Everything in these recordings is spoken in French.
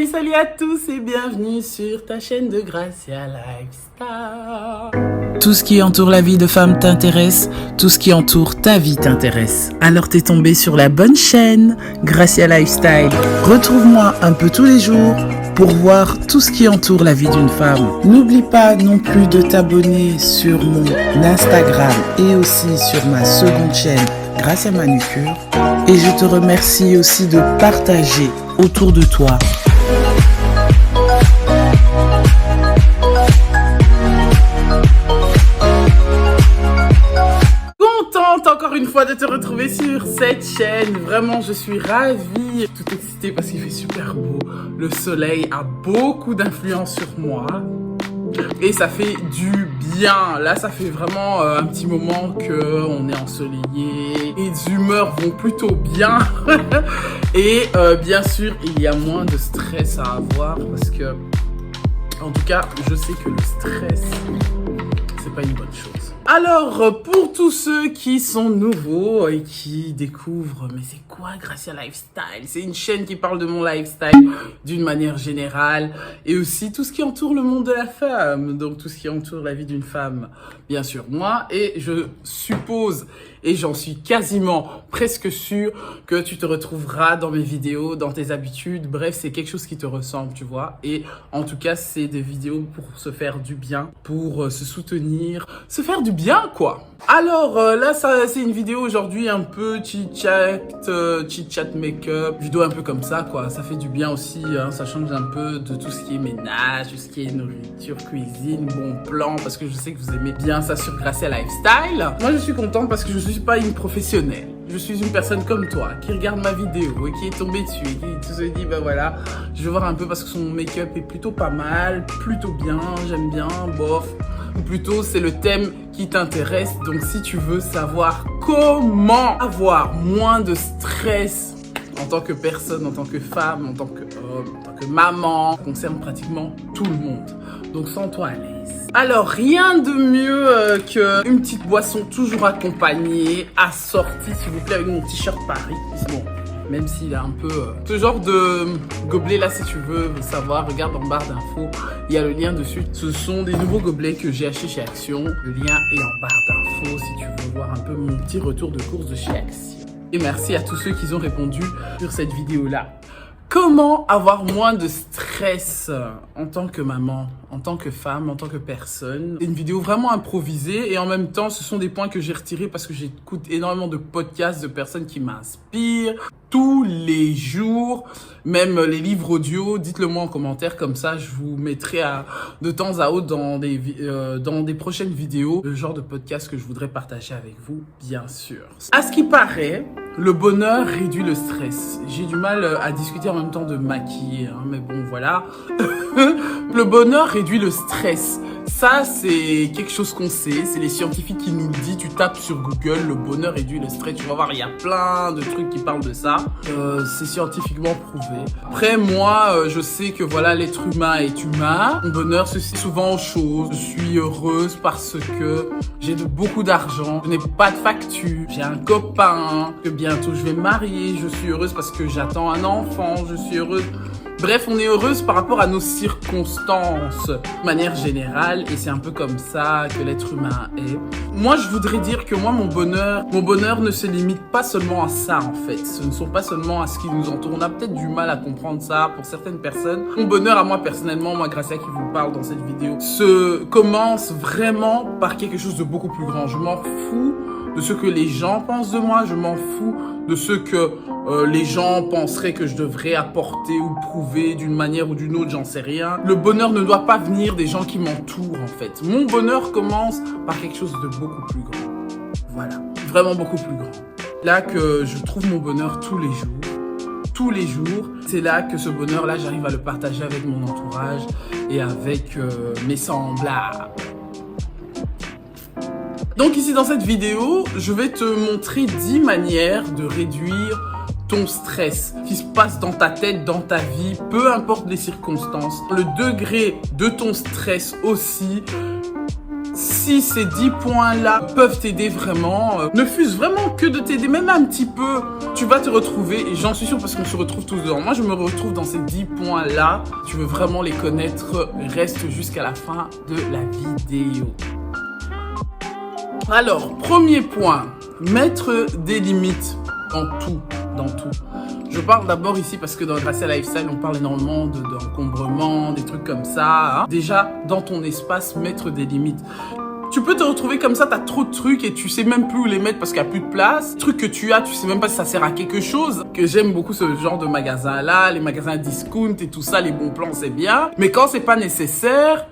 Salut à tous et bienvenue sur ta chaîne de Gracia Lifestyle. Tout ce qui entoure la vie de femme t'intéresse, tout ce qui entoure ta vie t'intéresse. Alors t'es tombé sur la bonne chaîne, Gracia Lifestyle. Retrouve-moi un peu tous les jours pour voir tout ce qui entoure la vie d'une femme. N'oublie pas non plus de t'abonner sur mon Instagram et aussi sur ma seconde chaîne, Gracia Manucure. Et je te remercie aussi de partager autour de toi. Contente encore une fois de te retrouver sur cette chaîne. Vraiment, je suis ravie, toute excitée parce qu'il fait super beau. Le soleil a beaucoup d'influence sur moi. Et ça fait du bien. Là, ça fait vraiment un petit moment qu'on est ensoleillé. Et les humeurs vont plutôt bien. Et bien sûr, il y a moins de stress à avoir. Parce que, en tout cas, je sais que le stress, c'est pas une bonne chose. Alors, pour tous ceux qui sont nouveaux et qui découvrent, mais c'est quoi Gracia Lifestyle? C'est une chaîne qui parle de mon lifestyle d'une manière générale et aussi tout ce qui entoure le monde de la femme, donc tout ce qui entoure la vie d'une femme, bien sûr moi, et je suppose, et j'en suis quasiment presque sûr que tu te retrouveras dans mes vidéos, dans tes habitudes, bref, c'est quelque chose qui te ressemble, tu vois, et en tout cas, c'est des vidéos pour se faire du bien, pour se soutenir, se faire du bien, quoi. Alors, là, c'est une vidéo aujourd'hui un peu chit-chat make-up, vidéo un peu comme ça, quoi, ça fait du bien aussi, hein, ça change un peu de tout ce qui est ménage, tout ce qui est nourriture, cuisine, bon plan, parce que je sais que vous aimez bien ça sur Gracia Lifestyle. Moi, je suis contente parce que je suis pas une professionnelle. Je suis une personne comme toi, qui regarde ma vidéo et qui est tombée dessus et qui se dit, bah voilà, je vais voir un peu parce que son make-up est plutôt pas mal, plutôt bien, j'aime bien, bof. Ou plutôt, c'est le thème qui t'intéresse. Donc, si tu veux savoir comment avoir moins de stress en tant que personne, en tant que femme, en tant que homme, en tant que maman, ça concerne pratiquement tout le monde. Donc, sens-toi à l'aise. Alors, rien de mieux qu'une petite boisson toujours accompagnée, assortie, s'il vous plaît, avec mon t-shirt Paris. C'est bon. Même s'il a un peu... Ce genre de gobelet là, si tu veux savoir, regarde en barre d'infos, il y a le lien dessus. Ce sont des nouveaux gobelets que j'ai achetés chez Action. Le lien est en barre d'infos si tu veux voir un peu mon petit retour de course de chez Action. Et merci à tous ceux qui ont répondu sur cette vidéo là. Comment avoir moins de stress en tant que maman, en tant que femme, en tant que personne? C'est une vidéo vraiment improvisée et en même temps, ce sont des points que j'ai retirés parce que j'écoute énormément de podcasts de personnes qui m'inspirent tous les jours, même les livres audio. Dites-le moi en commentaire, comme ça je vous mettrai de temps à autre dans des prochaines vidéos le genre de podcast que je voudrais partager avec vous, bien sûr. À ce qui paraît, le bonheur réduit le stress. J'ai du mal à discuter en même temps de maquiller, hein, mais bon, voilà. Le bonheur réduit le stress. Ça, c'est quelque chose qu'on sait. C'est les scientifiques qui nous le disent. Tu tapes sur Google, le bonheur réduit le stress. Tu vas voir, il y a plein de trucs qui parlent de ça. C'est scientifiquement prouvé. Après, moi, je sais que voilà, l'être humain est humain. Mon bonheur, c'est souvent aux choses. Je suis heureuse parce que j'ai beaucoup d'argent. Je n'ai pas de facture. J'ai un copain que bientôt je vais me marier. Je suis heureuse parce que j'attends un enfant. Je suis heureuse. Bref, on est heureuse par rapport à nos circonstances de manière générale et c'est un peu comme ça que l'être humain est. Moi, je voudrais dire que moi, mon bonheur ne se limite pas seulement à ça en fait. Ce ne sont pas seulement à ce qui nous entoure. On a peut-être du mal à comprendre ça pour certaines personnes. Mon bonheur à moi personnellement, moi Gracia qui vous parle dans cette vidéo, commence vraiment par quelque chose de beaucoup plus grand. Je m'en fous de ce que les gens pensent de moi, je m'en fous de ce que les gens penseraient que je devrais apporter ou prouver d'une manière ou d'une autre, j'en sais rien. Le bonheur ne doit pas venir des gens qui m'entourent en fait. Mon bonheur commence par quelque chose de beaucoup plus grand. Voilà, vraiment beaucoup plus grand. Là que je trouve mon bonheur tous les jours. Tous les jours, c'est là que ce bonheur-là, j'arrive à le partager avec mon entourage et avec mes semblables. Donc ici dans cette vidéo, je vais te montrer 10 manières de réduire ton stress qui se passe dans ta tête, dans ta vie, peu importe les circonstances. Le degré de ton stress aussi Si ces 10 points-là peuvent t'aider vraiment, ne fût-ce vraiment que de t'aider, même un petit peu, tu vas te retrouver, et j'en suis sûre parce qu'on se retrouve tous dedans. Moi, je me retrouve dans ces 10 points-là. Tu veux vraiment les connaître, reste jusqu'à la fin de la vidéo. Alors, premier point, mettre des limites dans tout, dans tout. Je parle d'abord ici parce que dans Gracia Lifestyle, on parle énormément d'encombrement, des trucs comme ça. Hein. Déjà, dans ton espace, mettre des limites. Tu peux te retrouver comme ça, t'as trop de trucs et tu sais même plus où les mettre parce qu'il n'y a plus de place. Trucs que tu as, tu sais même pas si ça sert à quelque chose. Que j'aime beaucoup ce genre de magasin-là, les magasins discount et tout ça, les bons plans, c'est bien. Mais quand c'est pas nécessaire,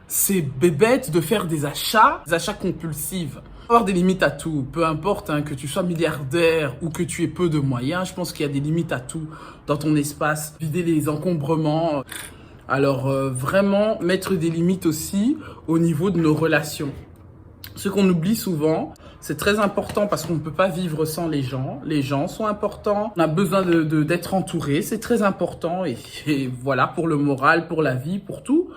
c'est bébête de faire des achats compulsifs. Avoir des limites à tout, peu importe hein, que tu sois milliardaire ou que tu aies peu de moyens, je pense qu'il y a des limites à tout dans ton espace, vider les encombrements. Alors vraiment mettre des limites aussi au niveau de nos relations. Ce qu'on oublie souvent, c'est très important parce qu'on ne peut pas vivre sans les gens sont importants, on a besoin d'être entouré, c'est très important et voilà pour le moral, pour la vie, pour tout.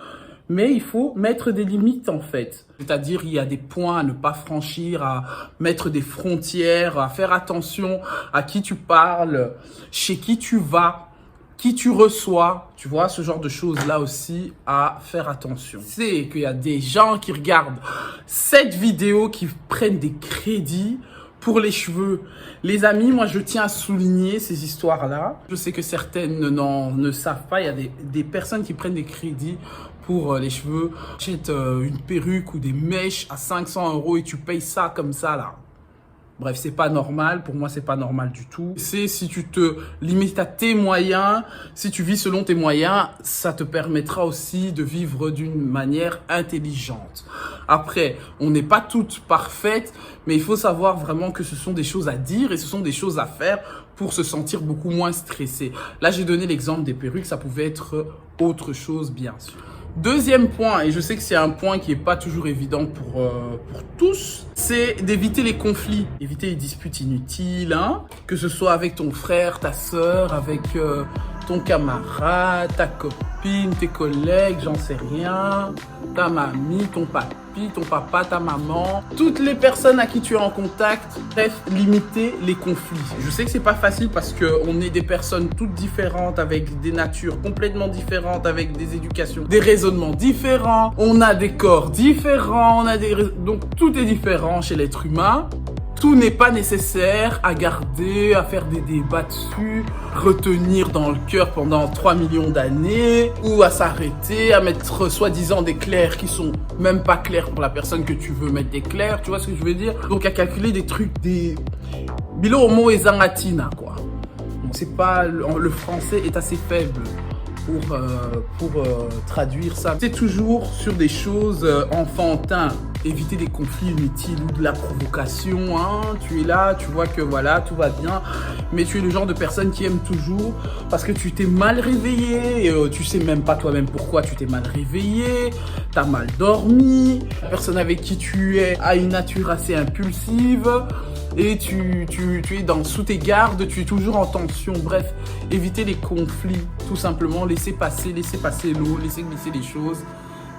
Mais il faut mettre des limites en fait. C'est-à-dire il y a des points à ne pas franchir, à mettre des frontières, à faire attention à qui tu parles, chez qui tu vas, qui tu reçois. Tu vois, ce genre de choses-là aussi à faire attention. C'est qu'il y a des gens qui regardent cette vidéo qui prennent des crédits pour les cheveux. Les amis, moi je tiens à souligner ces histoires-là. Je sais que certaines ne savent pas. Il y a des personnes qui prennent des crédits pour les cheveux. Achète une perruque ou des mèches à 500 € et tu payes ça comme ça là. Bref, c'est pas normal. Pour moi, c'est pas normal du tout. C'est si tu te limites à tes moyens, si tu vis selon tes moyens, ça te permettra aussi de vivre d'une manière intelligente. Après, on n'est pas toutes parfaites, mais il faut savoir vraiment que ce sont des choses à dire et ce sont des choses à faire pour se sentir beaucoup moins stressé. Là, j'ai donné l'exemple des perruques, ça pouvait être autre chose, bien sûr. Deuxième point, et je sais que c'est un point qui n'est pas toujours évident pour tous, c'est d'éviter les conflits, éviter les disputes inutiles, hein, que ce soit avec ton frère, ta sœur, avec ton camarade, ta copine, tes collègues, j'en sais rien, ta mamie, ton papy, ton papa, ta maman, toutes les personnes à qui tu es en contact. Bref, limiter les conflits. Je sais que c'est pas facile parce qu'on est des personnes toutes différentes, avec des natures complètement différentes, avec des éducations, des raisonnements différents, on a des corps différents, donc tout est différent chez l'être humain. Tout n'est pas nécessaire à garder, à faire des débats dessus, retenir dans le cœur pendant 3 millions d'années, ou à s'arrêter, à mettre soi-disant des clairs qui sont même pas clairs pour la personne que tu veux mettre des clairs, tu vois ce que je veux dire? Donc à calculer des trucs, des bilo homo et zangatina quoi. Donc c'est pas, le français est assez faible pour traduire ça. C'est toujours sur des choses enfantines. Éviter des conflits inutiles ou de la provocation, hein. Tu es là, tu vois que voilà, tout va bien, mais tu es le genre de personne qui aime toujours parce que tu t'es mal réveillé, tu sais même pas toi-même pourquoi tu t'es mal réveillé, t'as mal dormi, la personne avec qui tu es a une nature assez impulsive et tu es sous tes gardes, tu es toujours en tension. Bref, éviter les conflits, tout simplement, laisser passer l'eau, laisser glisser les choses,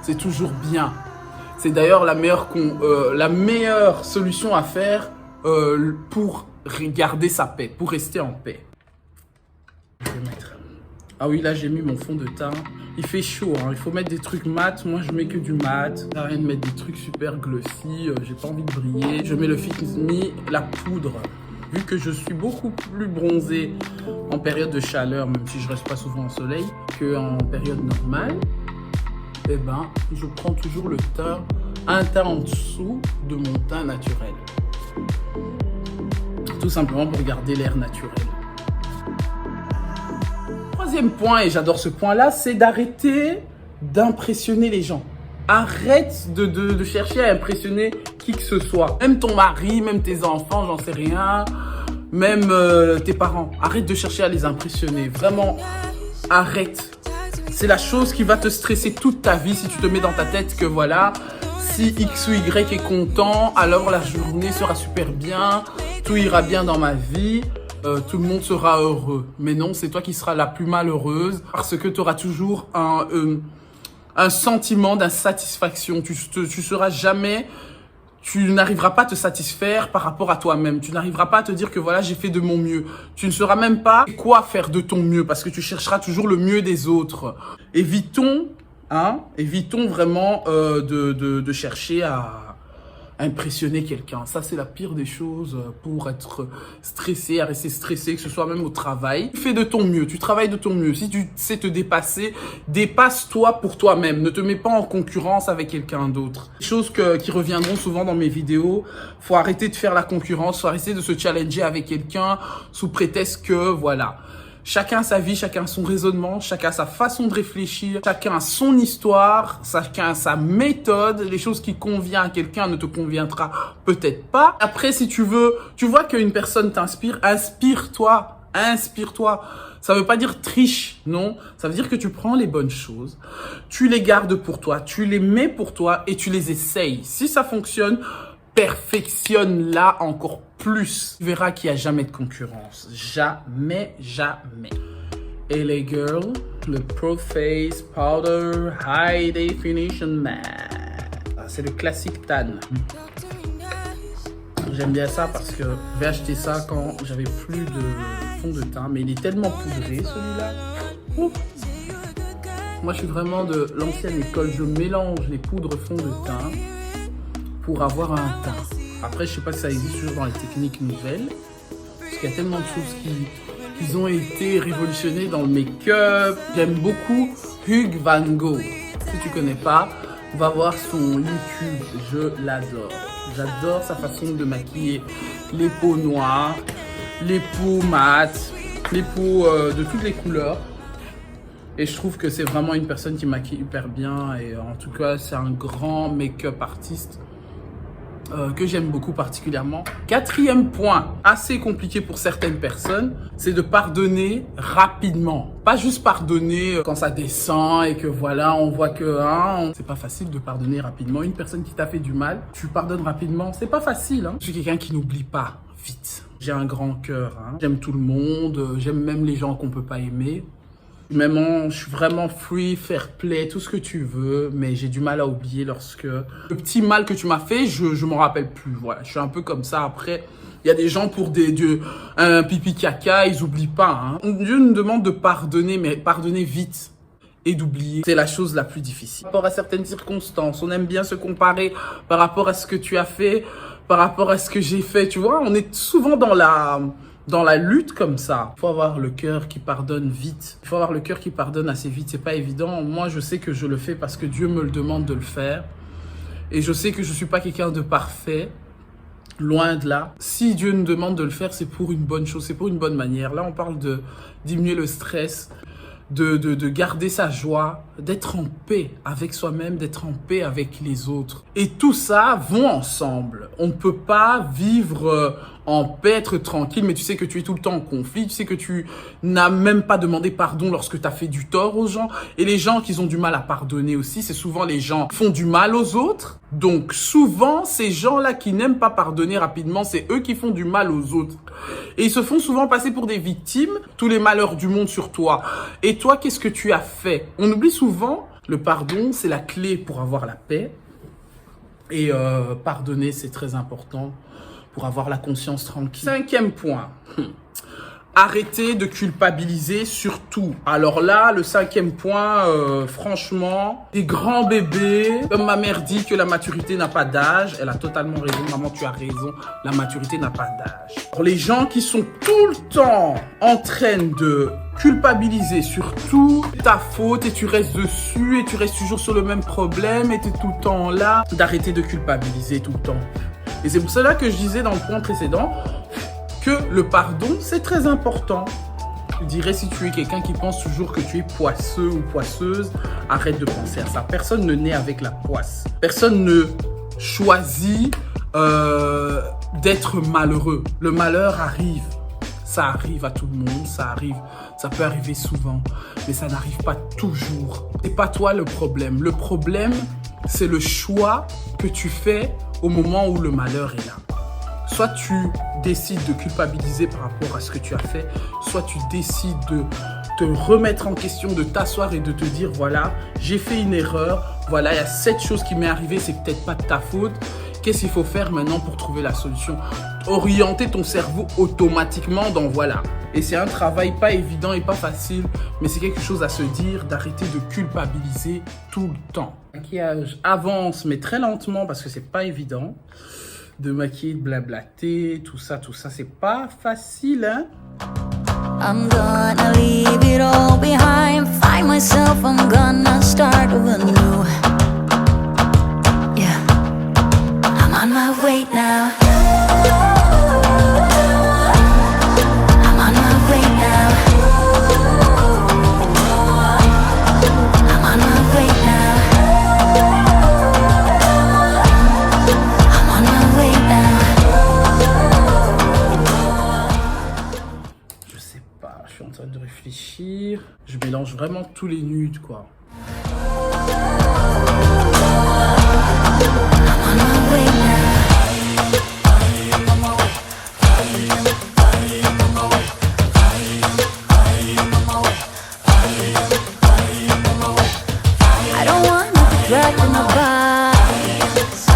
c'est toujours bien. C'est d'ailleurs la meilleure solution à faire pour garder sa paix, pour rester en paix. Je vais mettre... Ah oui, là j'ai mis mon fond de teint. Il fait chaud, hein. Il faut mettre des trucs mat. Moi je mets que du mat. Ça sert à rien de mettre des trucs super glossy. J'ai pas envie de briller. Je mets le Fit Me, la poudre. Vu que je suis beaucoup plus bronzé en période de chaleur, même si je reste pas souvent au soleil, qu'en période normale. Eh ben, je prends toujours un teint en dessous de mon teint naturel. Tout simplement pour garder l'air naturel. Troisième point, et j'adore ce point-là, c'est d'arrêter d'impressionner les gens. Arrête de chercher à impressionner qui que ce soit. Même ton mari, même tes enfants, j'en sais rien. Même tes parents. Arrête de chercher à les impressionner. Vraiment, arrête. C'est la chose qui va te stresser toute ta vie si tu te mets dans ta tête que voilà, si X ou Y est content, alors la journée sera super bien, tout ira bien dans ma vie, tout le monde sera heureux. Mais non, c'est toi qui seras la plus malheureuse parce que tu auras toujours un sentiment d'insatisfaction. Tu n'arriveras pas à te satisfaire par rapport à toi-même. Tu n'arriveras pas à te dire que voilà, j'ai fait de mon mieux. Tu ne sauras même pas quoi faire de ton mieux parce que tu chercheras toujours le mieux des autres. Évitons vraiment de chercher à impressionner quelqu'un. Ça, c'est la pire des choses pour être stressé, à rester stressé, que ce soit même au travail. Tu fais de ton mieux, tu travailles de ton mieux. Si tu sais te dépasser, dépasse-toi pour toi-même. Ne te mets pas en concurrence avec quelqu'un d'autre. Des choses qui reviendront souvent dans mes vidéos. Faut arrêter de faire la concurrence, faut arrêter de se challenger avec quelqu'un sous prétexte que, voilà. Chacun a sa vie, chacun a son raisonnement, chacun a sa façon de réfléchir, chacun a son histoire, chacun a sa méthode. Les choses qui conviennent à quelqu'un ne te conviendra peut-être pas. Après, si tu vois qu'une personne t'inspire, inspire-toi. Ça veut pas dire triche, non. Ça veut dire que tu prends les bonnes choses, tu les gardes pour toi, tu les mets pour toi et tu les essayes. Si ça fonctionne, perfectionne-la encore plus. Tu verras qu'il n'y a jamais de concurrence. Jamais. Et les girls, le Pro Face Powder High Definition Matte. C'est le classique tan. J'aime bien ça parce que j'ai acheté ça quand j'avais plus de fond de teint. Mais il est tellement poudré celui-là. Moi je suis vraiment de l'ancienne école. Je mélange les poudres fond de teint pour avoir un teint. Après, je sais pas si ça existe toujours dans les techniques nouvelles, parce qu'il y a tellement de choses qui ont été révolutionnées dans le make-up. J'aime beaucoup Hugh Van Gogh. Si tu connais pas, va voir son YouTube. Je l'adore. J'adore sa façon de maquiller les peaux noires, les peaux mates, les peaux de toutes les couleurs. Et je trouve que c'est vraiment une personne qui maquille hyper bien. Et en tout cas, c'est un grand make-up artiste. Que j'aime beaucoup particulièrement. Quatrième point, assez compliqué pour certaines personnes, c'est de pardonner rapidement. Pas juste pardonner quand ça descend et que voilà, on voit que c'est pas facile de pardonner rapidement. Une personne qui t'a fait du mal, tu pardonnes rapidement, c'est pas facile. Je suis quelqu'un qui n'oublie pas vite. J'ai un grand cœur. J'aime tout le monde, j'aime même les gens qu'on peut pas aimer. Même, je suis vraiment free, fair play, tout ce que tu veux, mais j'ai du mal à oublier lorsque le petit mal que tu m'as fait, je m'en rappelle plus. Voilà, je suis un peu comme ça. Après, il y a des gens pour un pipi caca, ils oublient pas. Dieu nous demande de pardonner, mais pardonner vite et d'oublier. C'est la chose la plus difficile. Par rapport à certaines circonstances, on aime bien se comparer par rapport à ce que tu as fait, par rapport à ce que j'ai fait. Tu vois, on est souvent dans la lutte comme ça. Il faut avoir le cœur qui pardonne vite. Il faut avoir le cœur qui pardonne assez vite. C'est pas évident. Moi, je sais que je le fais parce que Dieu me le demande de le faire. Et je sais que je suis pas quelqu'un de parfait. Loin de là. Si Dieu nous demande de le faire, c'est pour une bonne chose. C'est pour une bonne manière. Là, on parle de diminuer le stress, de garder sa joie, d'être en paix avec soi-même, d'être en paix avec les autres. Et tout ça vont ensemble. On ne peut pas vivre en paix, être tranquille, mais tu sais que tu es tout le temps en conflit, tu sais que tu n'as même pas demandé pardon lorsque tu as fait du tort aux gens. Et les gens qui ont du mal à pardonner aussi, c'est souvent les gens qui font du mal aux autres. Donc souvent, ces gens-là qui n'aiment pas pardonner rapidement, c'est eux qui font du mal aux autres. Et ils se font souvent passer pour des victimes, tous les malheurs du monde sur toi. Et toi, qu'est-ce que tu as fait? On oublie souvent, le pardon, c'est la clé pour avoir la paix. Et pardonner, c'est très important pour avoir la conscience tranquille. Cinquième point, arrêtez de culpabiliser sur tout. Alors là, le cinquième point, franchement, des grands bébés, comme ma mère dit que la maturité n'a pas d'âge, elle a totalement raison, maman tu as raison, la maturité n'a pas d'âge. Pour les gens qui sont tout le temps en train de culpabiliser sur tout, ta faute et tu restes dessus et tu restes toujours sur le même problème et tu es tout le temps là, d'arrêter de culpabiliser tout le temps. Et c'est pour cela que je disais dans le point précédent que le pardon, c'est très important. Je dirais, si tu es quelqu'un qui pense toujours que tu es poisseux ou poisseuse, arrête de penser à ça. Personne ne naît avec la poisse. Personne ne choisit d'être malheureux. Le malheur arrive. Ça arrive à tout le monde, ça peut arriver souvent, mais ça n'arrive pas toujours. C'est pas toi le problème. Le problème, c'est le choix que tu fais au moment où le malheur est là. Soit tu décides de culpabiliser par rapport à ce que tu as fait, soit tu décides de te remettre en question, de t'asseoir et de te dire, voilà, j'ai fait une erreur, voilà, il y a cette chose qui m'est arrivée, c'est peut-être pas de ta faute. Qu'est-ce qu'il faut faire maintenant pour trouver la solution? Orienter ton cerveau automatiquement dans voilà. Et c'est un travail pas évident et pas facile, mais c'est quelque chose à se dire, d'arrêter de culpabiliser tout le temps. Le maquillage avance, mais très lentement parce que c'est pas évident. De maquiller, de blablater, tout ça, c'est pas facile, hein? I'm gonna leave it all behind, find myself, I'm gonna start over new. Yeah, I'm on my way now. I'm on my way now. I'm on my way now. I'm on my way now. Je sais pas, je suis en train de réfléchir. Je mélange vraiment tous les nudes, quoi. On my way now. I don't want to be dragged in a box.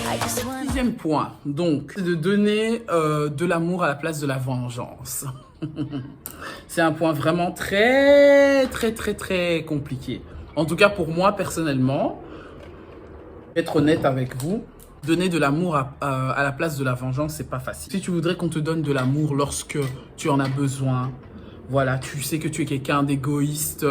I just want. Sixième point, donc, c'est de donner de l'amour à la place de la vengeance. C'est un point vraiment très compliqué. En tout cas, pour moi, personnellement, être honnête avec vous, donner de l'amour à la place de la vengeance, c'est pas facile. Si tu voudrais qu'on te donne de l'amour lorsque tu en as besoin, voilà, tu sais que tu es quelqu'un d'égoïste,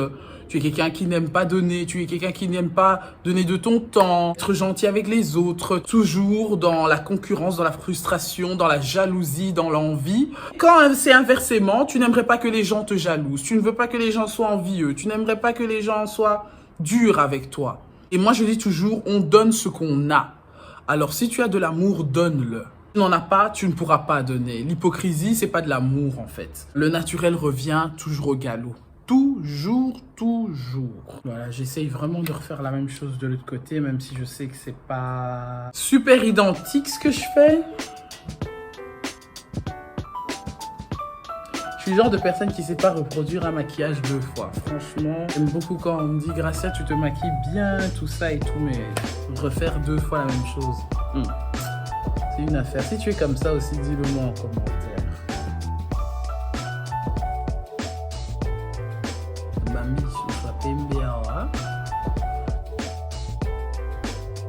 tu es quelqu'un qui n'aime pas donner, tu es quelqu'un qui n'aime pas donner de ton temps, être gentil avec les autres, toujours dans la concurrence, dans la frustration, dans la jalousie, dans l'envie. Quand c'est inversement, tu n'aimerais pas que les gens te jalousent, tu ne veux pas que les gens soient envieux, tu n'aimerais pas que les gens soient durs avec toi. Et moi, je dis toujours, on donne ce qu'on a. Alors, si tu as de l'amour, donne-le. Si tu n'en as pas, tu ne pourras pas donner. L'hypocrisie, c'est pas de l'amour, en fait. Le naturel revient toujours au galop. Toujours. Voilà, j'essaye vraiment de refaire la même chose de l'autre côté, même si je sais que c'est pas super identique ce que je fais. Je suis le genre de personne qui ne sait pas reproduire un maquillage 2 fois. Franchement, j'aime beaucoup quand on me dit « Gracia, tu te maquilles bien, tout ça et tout », mais refaire 2 fois la même chose, c'est une affaire. Si tu es comme ça aussi, dis-le moi en commentaire.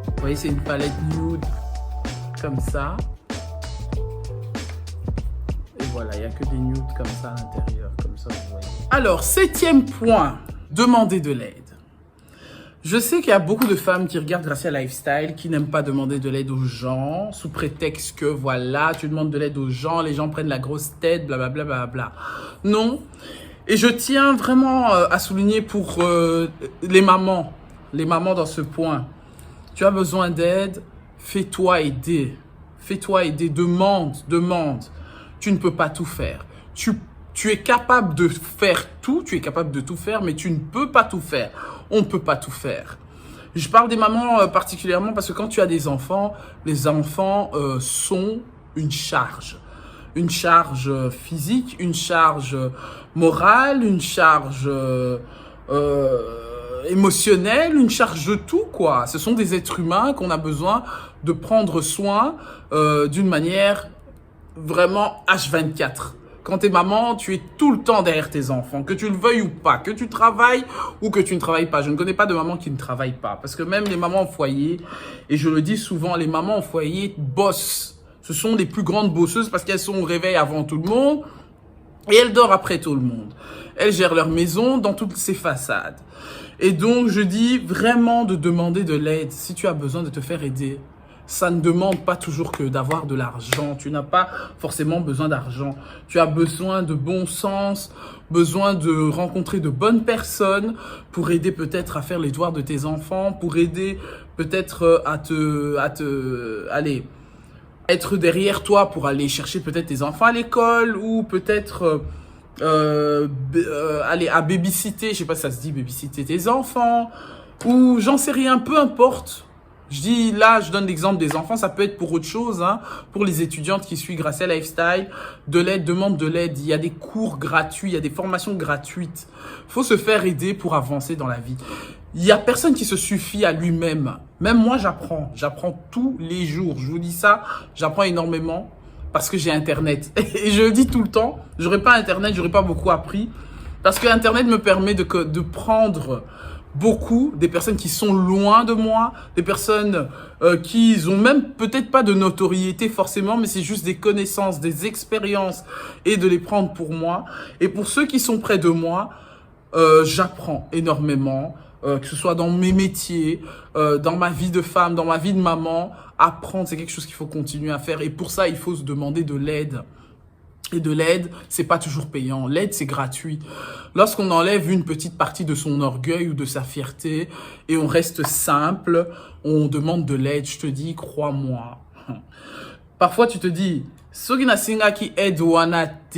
Vous voyez, c'est une palette nude, comme ça. Et voilà, il n'y a que des nudes comme ça à l'intérieur, comme ça, vous voyez. Alors, 7e point, demander de l'aide. Je sais qu'il y a beaucoup de femmes qui regardent Gracia Lifestyle, qui n'aiment pas demander de l'aide aux gens, sous prétexte que, voilà, tu demandes de l'aide aux gens, les gens prennent la grosse tête, blablabla, blablabla. Non. Et je tiens vraiment à souligner pour les mamans dans ce point. Tu as besoin d'aide, fais-toi aider. Fais-toi aider, demande. Tu ne peux pas tout faire. Tu es capable de faire tout, tu es capable de tout faire, mais tu ne peux pas tout faire. On ne peut pas tout faire. Je parle des mamans particulièrement parce que quand tu as des enfants, les enfants sont une charge. Une charge physique, une charge morale, une charge émotionnelle, une charge de tout, quoi. Ce sont des êtres humains qu'on a besoin de prendre soin d'une manière vraiment H24. Quand tu es maman, tu es tout le temps derrière tes enfants, que tu le veuilles ou pas, que tu travailles ou que tu ne travailles pas. Je ne connais pas de maman qui ne travaille pas, parce que même les mamans au foyer, et je le dis souvent, les mamans au foyer bossent. Ce sont les plus grandes bosseuses parce qu'elles sont au réveil avant tout le monde et elles dorment après tout le monde. Elles gèrent leur maison dans toutes ses façades. Et donc, je dis vraiment de demander de l'aide si tu as besoin de te faire aider. Ça ne demande pas toujours que d'avoir de l'argent. Tu n'as pas forcément besoin d'argent. Tu as besoin de bon sens, besoin de rencontrer de bonnes personnes pour aider peut-être à faire les devoirs de tes enfants, pour aider peut-être à être derrière toi pour aller chercher peut-être tes enfants à l'école ou peut-être aller à babysitter, je sais pas si ça se dit babysitter tes enfants ou j'en sais rien, peu importe. Je dis là, je donne l'exemple des enfants, ça peut être pour autre chose, hein, pour les étudiantes qui suivent Gracia Lifestyle, de l'aide, demande de l'aide. Il y a des cours gratuits, il y a des formations gratuites. Faut se faire aider pour avancer dans la vie. Il y a personne qui se suffit à lui-même. Même moi, j'apprends tous les jours. Je vous dis ça, j'apprends énormément parce que j'ai Internet. Et je le dis tout le temps, j'aurais pas Internet, j'aurais pas beaucoup appris parce que Internet me permet de prendre beaucoup des personnes qui sont loin de moi, des personnes qui ont même peut-être pas de notoriété forcément, mais c'est juste des connaissances, des expériences et de les prendre pour moi. Et pour ceux qui sont près de moi, j'apprends énormément, que ce soit dans mes métiers, dans ma vie de femme, dans ma vie de maman. Apprendre, c'est quelque chose qu'il faut continuer à faire et pour ça, il faut se demander de l'aide. Et de l'aide, c'est pas toujours payant. L'aide, c'est gratuit. Lorsqu'on enlève une petite partie de son orgueil ou de sa fierté et on reste simple, on demande de l'aide. Je te dis, crois-moi. Parfois, tu te dis, Sogina Singa qui aide Wanate.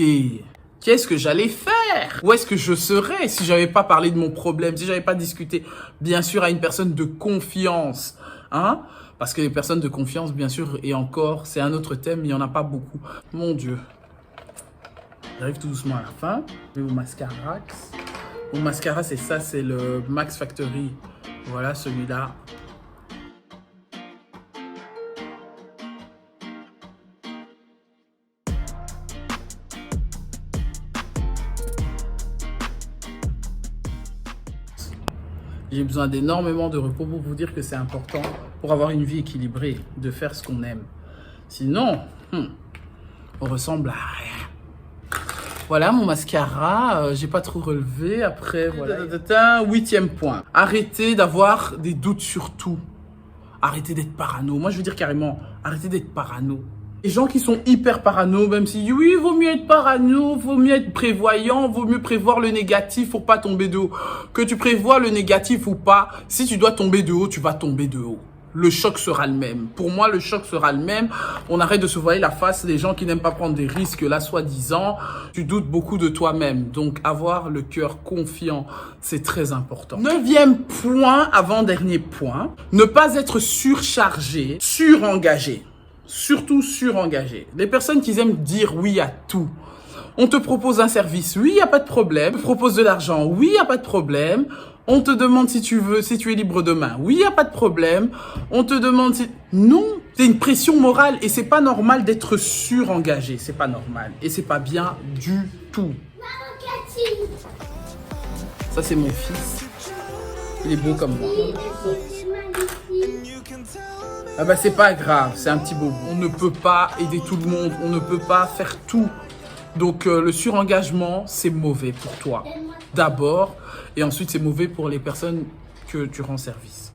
Qu'est-ce que j'allais faire? Où est-ce que je serais si j'avais pas parlé de mon problème, si j'avais pas discuté, bien sûr, à une personne de confiance, hein? Parce que les personnes de confiance, bien sûr, et encore, c'est un autre thème, il y en a pas beaucoup. Mon Dieu. J'arrive tout doucement à la fin. Je vais au mascara. Mon mascara, c'est ça, c'est le Max Factory. Voilà, celui-là. J'ai besoin d'énormément de repos pour vous dire que c'est important pour avoir une vie équilibrée, de faire ce qu'on aime. Sinon, on ressemble à rien. Voilà mon mascara, j'ai pas trop relevé. Après, voilà. 8e point. Arrêtez d'avoir des doutes sur tout. Arrêtez d'être parano. Moi, je veux dire carrément, arrêtez d'être parano. Les gens qui sont hyper parano, même si oui, vaut mieux être parano, vaut mieux être prévoyant, vaut mieux prévoir le négatif pour pas tomber de haut. Que tu prévois le négatif ou pas, si tu dois tomber de haut, tu vas tomber de haut. Le choc sera le même. Pour moi, le choc sera le même. On arrête de se voiler la face des gens qui n'aiment pas prendre des risques, là, soi-disant. Tu doutes beaucoup de toi-même. Donc, avoir le cœur confiant, c'est très important. 9e point, avant-dernier point. Ne pas être surchargé, surengagé. Surtout surengagé. Les personnes qui aiment dire oui à tout. On te propose un service, oui, il n'y a pas de problème. On te propose de l'argent, oui, il n'y a pas de problème. On te demande si tu veux, si tu es libre demain, oui, il n'y a pas de problème. On te demande si... Non, c'est une pression morale et c'est pas normal d'être surengagé. C'est pas normal et c'est pas bien du tout. Ça, c'est mon fils. Il est beau comme moi. Ah bah c'est pas grave, c'est un petit bobo. On ne peut pas aider tout le monde, on ne peut pas faire tout. Donc le surengagement, c'est mauvais pour toi. D'abord, et ensuite c'est mauvais pour les personnes que tu rends service.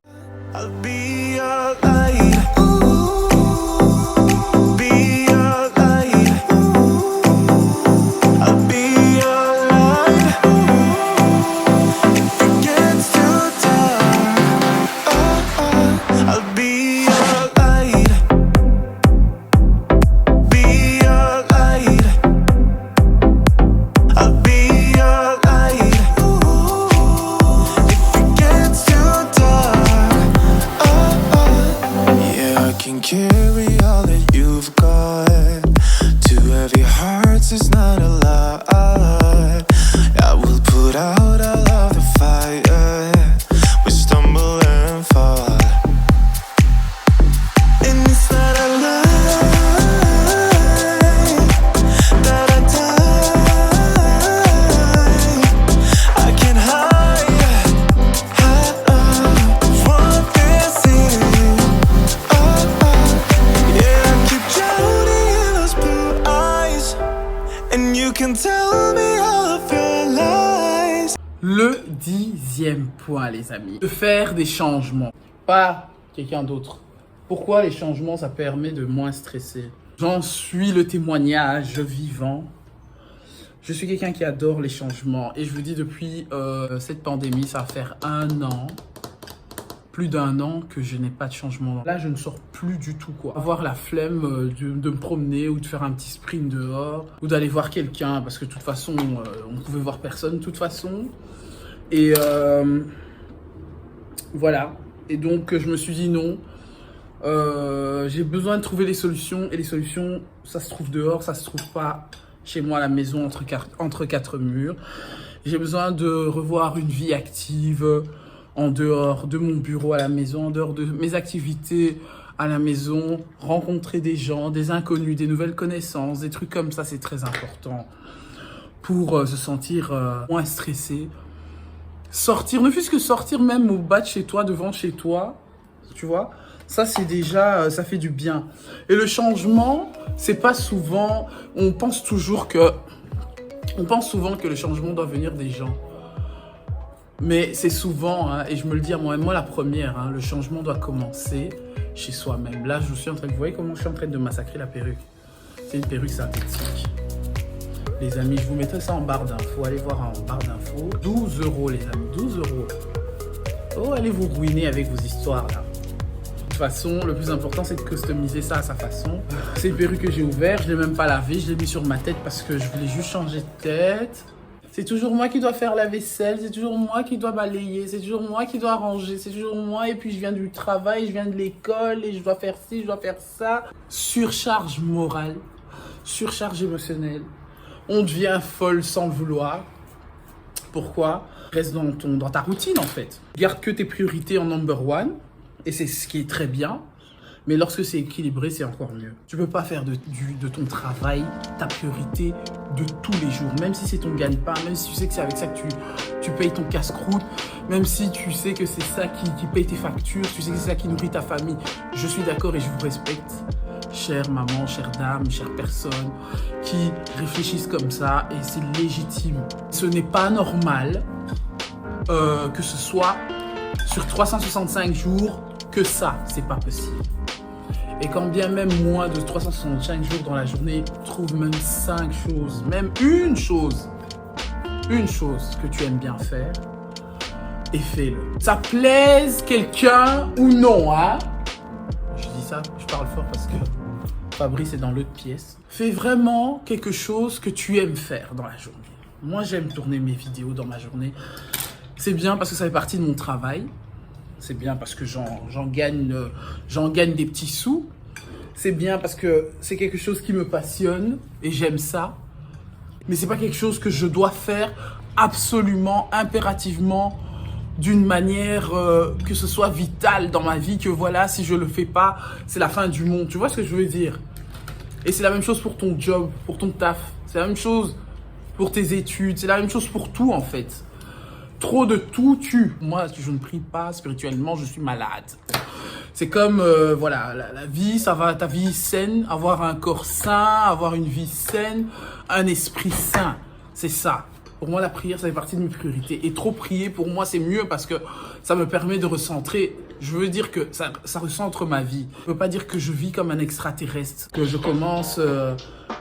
Le 10e point, les amis, de faire des changements, pas quelqu'un d'autre. Pourquoi les changements, ça permet de moins stresser? J'en suis le témoignage vivant. Je suis quelqu'un qui adore les changements et je vous dis depuis cette pandémie, ça va faire 1 an, plus d'1 an que je n'ai pas de changement. Là, je ne sors plus du tout, quoi. Avoir la flemme de me promener ou de faire un petit sprint dehors ou d'aller voir quelqu'un parce que de toute façon, on pouvait voir personne de toute façon. Et voilà. Et donc, je me suis dit non, J'ai besoin de trouver les solutions. Et les solutions, ça se trouve dehors, ça se trouve pas chez moi à la maison entre quatre murs. J'ai besoin de revoir une vie active en dehors de mon bureau à la maison, en dehors de mes activités à la maison, rencontrer des gens, des inconnus, des nouvelles connaissances, des trucs comme ça, c'est très important pour se sentir moins stressé. Sortir, ne fût-ce que sortir même au bas de chez toi, devant chez toi, tu vois, ça c'est déjà, ça fait du bien. Et le changement, c'est pas souvent, on pense souvent que le changement doit venir des gens. Mais c'est souvent, hein, et je me le dis à moi-même, moi la première, hein, le changement doit commencer chez soi-même. Là, je suis en train de, vous voyez comment je suis en train de massacrer la perruque. C'est une perruque synthétique. Les amis, je vous mettrai ça en barre d'infos. Allez voir en barre d'infos. 12 € les amis, 12 €. Oh, allez vous ruiner avec vos histoires là. De toute façon, le plus important, c'est de customiser ça à sa façon. C'est une perruque que j'ai ouverte, je ne l'ai même pas lavée, je l'ai mis sur ma tête parce que je voulais juste changer de tête. C'est toujours moi qui dois faire la vaisselle, c'est toujours moi qui dois balayer, c'est toujours moi qui dois ranger, c'est toujours moi. Et puis je viens du travail, je viens de l'école et je dois faire ci, je dois faire ça. Surcharge morale, surcharge émotionnelle. On devient folle sans le vouloir. Pourquoi? Reste dans ta routine en fait. Garde que tes priorités en number one. Et c'est ce qui est très bien. Mais lorsque c'est équilibré, c'est encore mieux. Tu peux pas faire de ton travail ta priorité de tous les jours. Même si c'est ton gagne-pain, même si tu sais que c'est avec ça que tu payes ton casse-croûte, même si tu sais que c'est ça qui paye tes factures, tu sais que c'est ça qui nourrit ta famille. Je suis d'accord et je vous respecte. Chère maman, chère dame, chère personne qui réfléchissent comme ça et c'est légitime. Ce n'est pas normal que ce soit sur 365 jours que ça, c'est pas possible. Et quand bien même moins de 365 jours dans la journée, trouve même 5 choses, même une chose que tu aimes bien faire et fais-le. Ça plaise quelqu'un ou non, hein? Je dis ça, je parle fort parce que Fabrice est dans l'autre pièce. Fais vraiment quelque chose que tu aimes faire dans la journée. Moi, j'aime tourner mes vidéos dans ma journée. C'est bien parce que ça fait partie de mon travail. C'est bien parce que j'en gagne des petits sous. C'est bien parce que c'est quelque chose qui me passionne et j'aime ça. Mais c'est pas quelque chose que je dois faire absolument, impérativement, d'une manière que ce soit vital dans ma vie, que voilà, si je le fais pas, c'est la fin du monde. Tu vois ce que je veux dire? Et c'est la même chose pour ton job, pour ton taf. C'est la même chose pour tes études. C'est la même chose pour tout en fait. Trop de tout tue. Moi, si je ne prie pas spirituellement, je suis malade. C'est comme, voilà, la vie, ça va, ta vie saine, avoir un corps sain, avoir une vie saine, un esprit sain. C'est ça. Pour moi, la prière, ça fait partie de mes priorités. Et trop prier, pour moi, c'est mieux parce que ça me permet de recentrer. Je veux dire que ça recentre ma vie. Je ne veux pas dire que je vis comme un extraterrestre, que je commence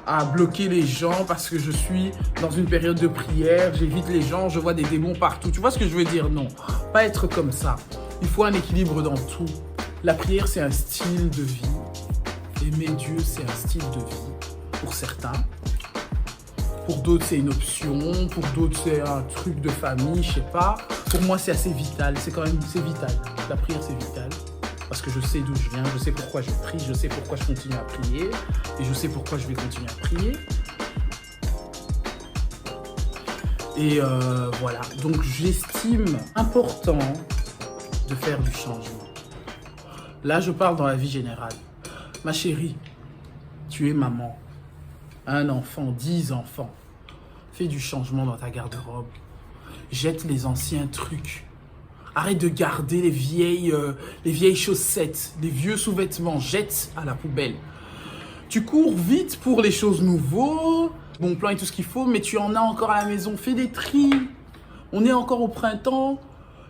à bloquer les gens parce que je suis dans une période de prière, j'évite les gens, je vois des démons partout. Tu vois ce que je veux dire? Non, pas être comme ça. Il faut un équilibre dans tout. La prière, c'est un style de vie. Aimer Dieu, c'est un style de vie pour certains. Pour d'autres, c'est une option. Pour d'autres, c'est un truc de famille, je sais pas. Pour moi, c'est assez vital. C'est vital. La prière, c'est vital. Parce que je sais d'où je viens, je sais pourquoi je prie, je sais pourquoi je continue à prier. Et je sais pourquoi je vais continuer à prier. Et voilà. Donc, j'estime important de faire du changement. Là, je parle dans la vie générale. Ma chérie, tu es maman. Un enfant, 10 enfants. Fais du changement dans ta garde-robe. Jette les anciens trucs. Arrête de garder les vieilles chaussettes, les vieux sous-vêtements. Jette à la poubelle. Tu cours vite pour les choses nouvelles, bon plan et tout ce qu'il faut, mais tu en as encore à la maison. Fais des tris. On est encore au printemps.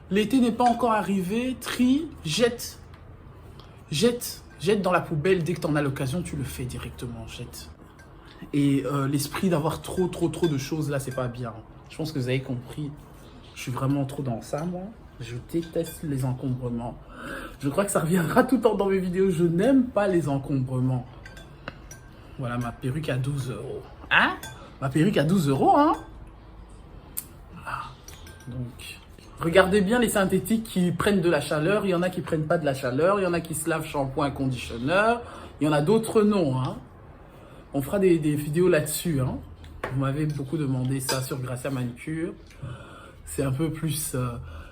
L'été n'est pas encore arrivé. Tri, jette. Jette dans la poubelle. Dès que tu en as l'occasion, tu le fais directement. Jette. Et l'esprit d'avoir trop de choses, là, c'est pas bien. Je pense que vous avez compris. Je suis vraiment trop dans ça, moi. Je déteste les encombrements. Je crois que ça reviendra tout le temps dans mes vidéos. Je n'aime pas les encombrements. Voilà, ma perruque à 12 €. Hein? Ma perruque à 12 €, hein? Voilà. Donc, Regardez bien les synthétiques qui prennent de la chaleur. Il y en a qui prennent pas de la chaleur. Il y en a qui se lavent shampoing et conditionneur. Il y en a d'autres non. Hein. On fera des vidéos là-dessus. Hein. Vous m'avez beaucoup demandé ça sur Gracia Manicure. C'est un peu plus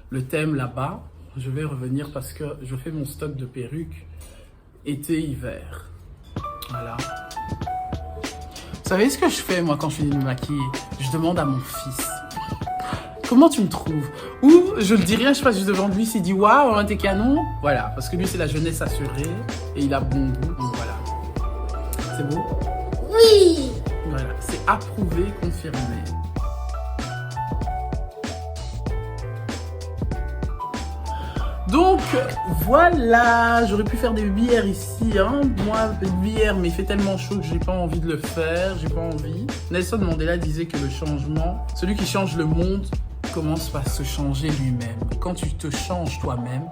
le thème là-bas. Je vais revenir parce que je fais mon stock de perruques été-hiver. Voilà. Vous savez ce que je fais moi quand je finis de me maquiller? Je demande à mon fils. Comment tu me trouves? Ou je le dis rien, je passe juste devant lui, s'il dit waouh, t'es canon. Voilà, parce que lui c'est la jeunesse assurée et il a bon goût. Donc voilà. C'est beau? Oui. Voilà, c'est approuvé, confirmé. Donc voilà, j'aurais pu faire des bières ici, hein. Moi, des bières, mais il fait tellement chaud que j'ai pas envie de le faire, j'ai pas envie. Nelson Mandela disait que le changement, celui qui change le monde, commence par se changer lui-même. Quand tu te changes toi-même,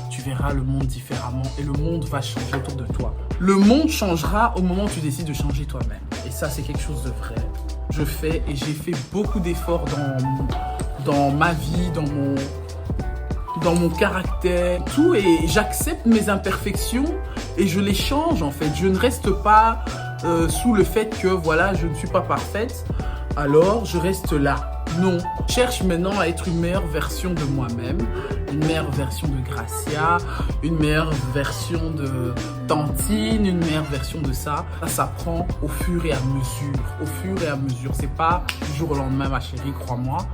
tu verras le monde différemment et le monde va changer autour de toi. Le monde changera au moment où tu décides de changer toi-même. Et ça, c'est quelque chose de vrai. Je fais et j'ai fait beaucoup d'efforts dans ma vie, dans mon caractère, tout, et j'accepte mes imperfections et je les change en fait. Je ne reste pas sous le fait que voilà, je ne suis pas parfaite, alors je reste là. Non, je cherche maintenant à être une meilleure version de moi-même, une meilleure version de Gracia, une meilleure version de Tantine, une meilleure version de ça. Ça prend au fur et à mesure, au fur et à mesure. C'est pas du jour au lendemain, ma chérie, crois-moi.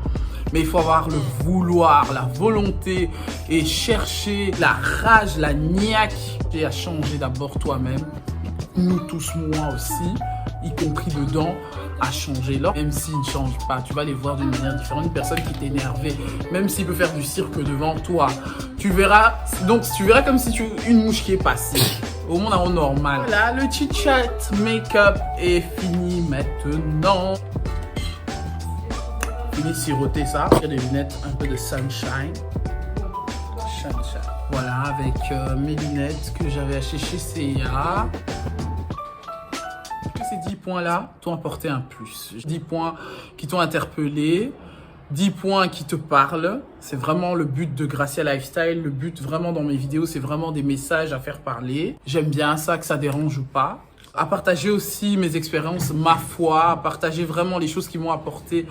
Mais il faut avoir le vouloir, la volonté et chercher la rage, la niaque. Et à changer d'abord toi-même, nous tous, moi aussi, y compris dedans, à changer. Là, même s'il ne change pas, tu vas les voir d'une manière différente. Une personne qui t'est énervée, même s'il peut faire du cirque devant toi, tu verras. Donc, tu verras comme si une mouche qui est passée. Au monde en normal. Voilà, le chit-chat make-up est fini maintenant. Fini de siroter ça. Il y a des lunettes, un peu de sunshine. Voilà, avec mes lunettes que j'avais achetées chez C&A. Ces 10 points-là t'ont apporté un plus. 10 points qui t'ont interpellé, 10 points qui te parlent. C'est vraiment le but de Gracia Lifestyle. Le but vraiment dans mes vidéos, c'est vraiment des messages à faire parler. J'aime bien ça, que ça dérange ou pas. À partager aussi mes expériences, ma foi, à partager vraiment les choses qui m'ont apporté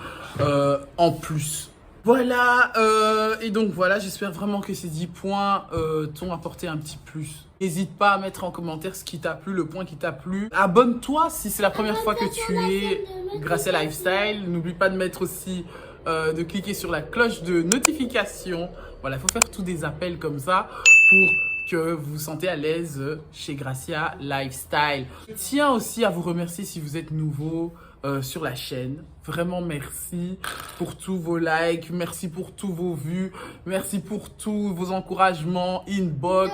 en plus. Voilà, et donc voilà, j'espère vraiment que ces 10 points t'ont apporté un petit plus. N'hésite pas à mettre en commentaire ce qui t'a plu, le point qui t'a plu. Abonne-toi si c'est la première fois que tu es Gracia Lifestyle. N'oublie pas de mettre aussi, de cliquer sur la cloche de notification. Voilà, il faut faire tous des appels comme ça pour que vous vous sentez à l'aise chez Gracia Lifestyle. Je tiens aussi à vous remercier si vous êtes nouveau sur la chaîne. Vraiment merci pour tous vos likes, merci pour tous vos vues, merci pour tous vos encouragements, inbox.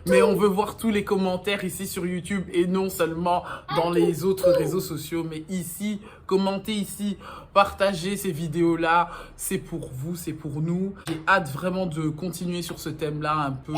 Mais on veut voir tous les commentaires ici sur YouTube et non seulement dans les autres réseaux sociaux. Mais ici, commentez ici, partagez ces vidéos-là. C'est pour vous, c'est pour nous. J'ai hâte vraiment de continuer sur ce thème-là un peu.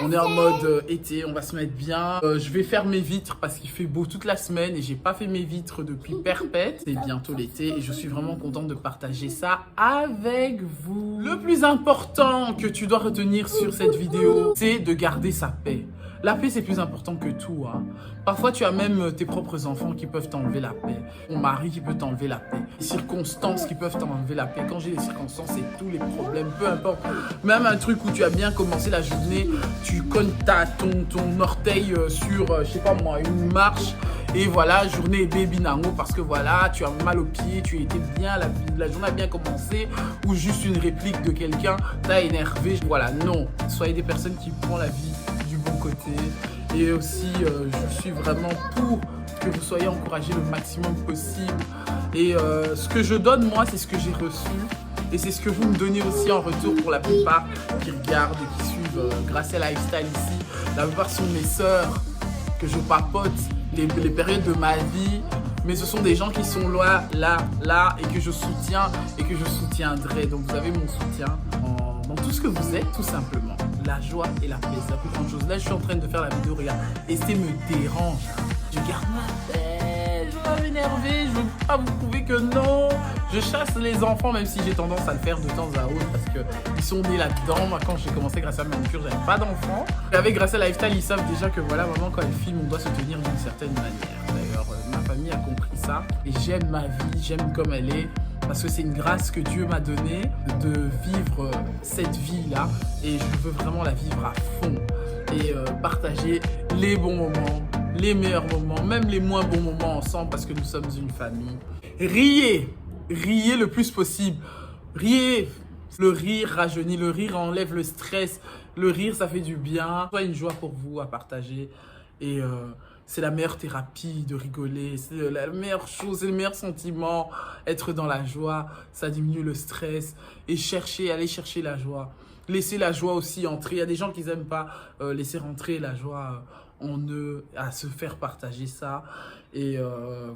On est en mode été, on va se mettre bien. Je vais faire mes vitres parce qu'il fait beau toute la semaine et j'ai pas fait mes vitres depuis perpète. C'est bientôt l'été. Et je suis vraiment contente de partager ça avec vous. Le plus important que tu dois retenir sur cette vidéo, c'est de garder sa paix. La paix, c'est plus important que tout. Hein. Parfois, tu as même tes propres enfants qui peuvent t'enlever la paix. Ton mari qui peut t'enlever la paix. Les circonstances qui peuvent t'enlever la paix. Quand j'ai des circonstances, c'est tous les problèmes, peu importe. Même un truc où tu as bien commencé la journée, tu cognes ton orteil sur, je sais pas moi, une marche. Et voilà, journée est baby nango parce que voilà, tu as mal au pied, tu étais bien, la journée a bien commencé. Ou juste une réplique de quelqu'un t'a énervé. Voilà, non. Soyez des personnes qui prennent la vie du bon côté. Et aussi, je suis vraiment pour que vous soyez encouragés le maximum possible. Et ce que je donne, moi, c'est ce que j'ai reçu. Et c'est ce que vous me donnez aussi en retour pour la plupart qui regardent et qui suivent Gracia Lifestyle ici. La plupart sont mes sœurs que je papote les périodes de ma vie. Mais ce sont des gens qui sont là, et que je soutiens et que je soutiendrai. Donc vous avez mon soutien dans tout ce que vous êtes, tout simplement. La joie et la paix, c'est la plus grande chose. Là, je suis en train de faire la vidéo, regarde. Et c'est me dérange. Je garde ma tête. m'énerver, je veux pas vous prouver que non. Je chasse les enfants, même si j'ai tendance à le faire de temps à autre parce qu'ils sont nés là-dedans. Moi, quand j'ai commencé grâce à Manucure, j'avais pas d'enfants. Et avec Grâce à Lifestyle, ils savent déjà que voilà, vraiment, quand elle filme, on doit se tenir d'une certaine manière. D'ailleurs, ma famille a compris ça. Et j'aime ma vie, j'aime comme elle est. Parce que c'est une grâce que Dieu m'a donnée de vivre cette vie-là. Et je veux vraiment la vivre à fond. Et partager les bons moments, les meilleurs moments, même les moins bons moments ensemble parce que nous sommes une famille. Riez, riez le plus possible. Riez. Le rire rajeunit, le rire enlève le stress. Le rire, ça fait du bien. Soit une joie pour vous à partager. Et c'est la meilleure thérapie de rigoler. C'est la meilleure chose, c'est le meilleur sentiment. Être dans la joie, ça diminue le stress. Et allez chercher la joie. Laissez la joie aussi entrer. Il y a des gens qui n'aiment pas laisser rentrer la joie en eux, à se faire partager ça. Et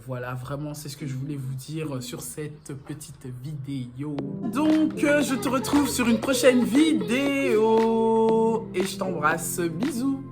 voilà, vraiment, c'est ce que je voulais vous dire sur cette petite vidéo. Donc, je te retrouve sur une prochaine vidéo. Et je t'embrasse. Bisous.